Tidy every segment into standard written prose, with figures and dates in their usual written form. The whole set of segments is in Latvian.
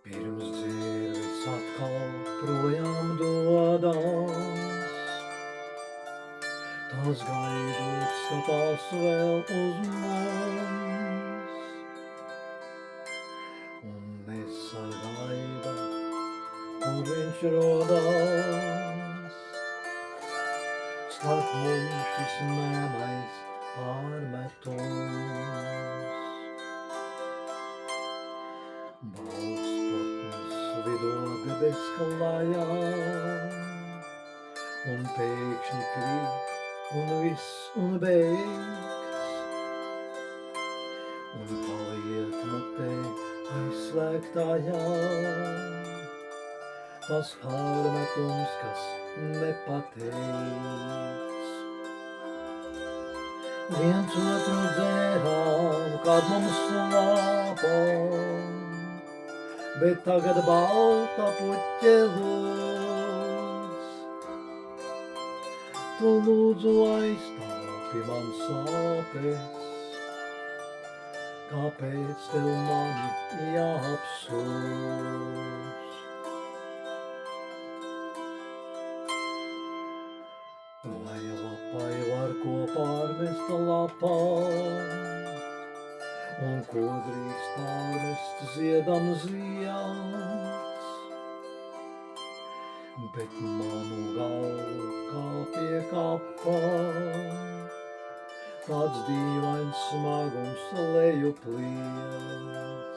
Pirms dzīves atkal projām dodas, tās gaidot skatās vēl uz mums, un nesagaida, kur viņš rodas. Starp mums šis mēmais pārmetums. Balts putns lido debesu klājām, un pēkšņi krīt, un viss, un beigs, un paliek mutē aizslēgtājām. Tas pārmetums, kas nepateiks. Viens otru dzērām, kad mums slāpām, bet tagad balta puķe lūdz. Tu lūdzu aizstāpi man sāpes, kāpēc tev mani jāapsūdz? Lai lapai var ko pārmest lapām, un ko drīkst pārmest ziedam zieds, bet manu galvu kā pie kapām, tāds dīvains smagums lejup liec.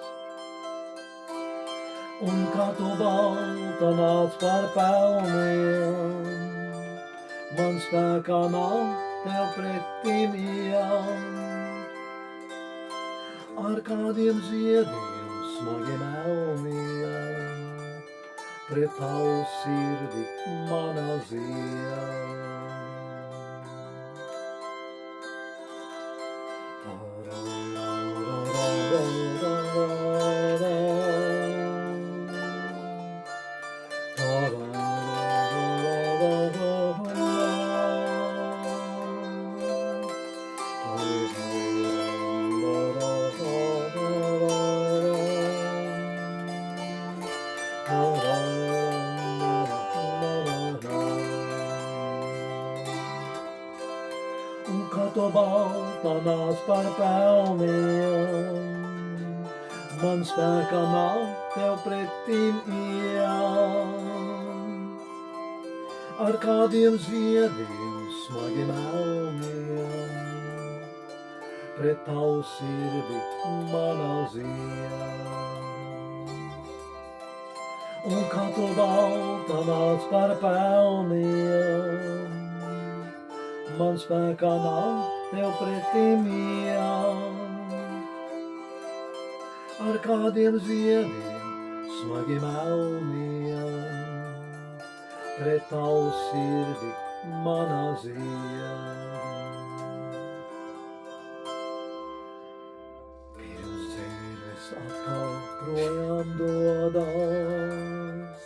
Un kā tu balta nāc par pelniem, man spēkā nav tev pretim iet. Ar kādiem ziediem smagiem elniem, pret tavu sirdi mana zied. Un kā to balta nāc par pelniem, man spēkā nav tev pretim iet. Ar kādiem ziediem smagiem elniem, pret tavu sirdi manā zied. Un kā to balta nāc par pelniem, man spēkā nav tev pretim iet. Ar kādiem ziediem smagiem elniem, pret tavu sirdi manā zied. Pirms dzīves atkal projām dodas,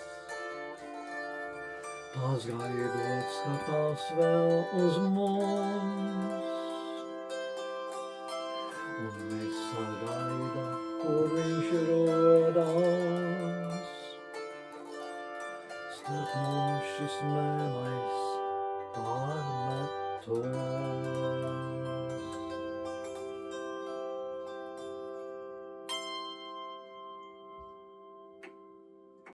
tās gaidot skatās vēl uz mums, un nesagaida, kur viņš rodas. Starp mums šis mēmais pārmetums.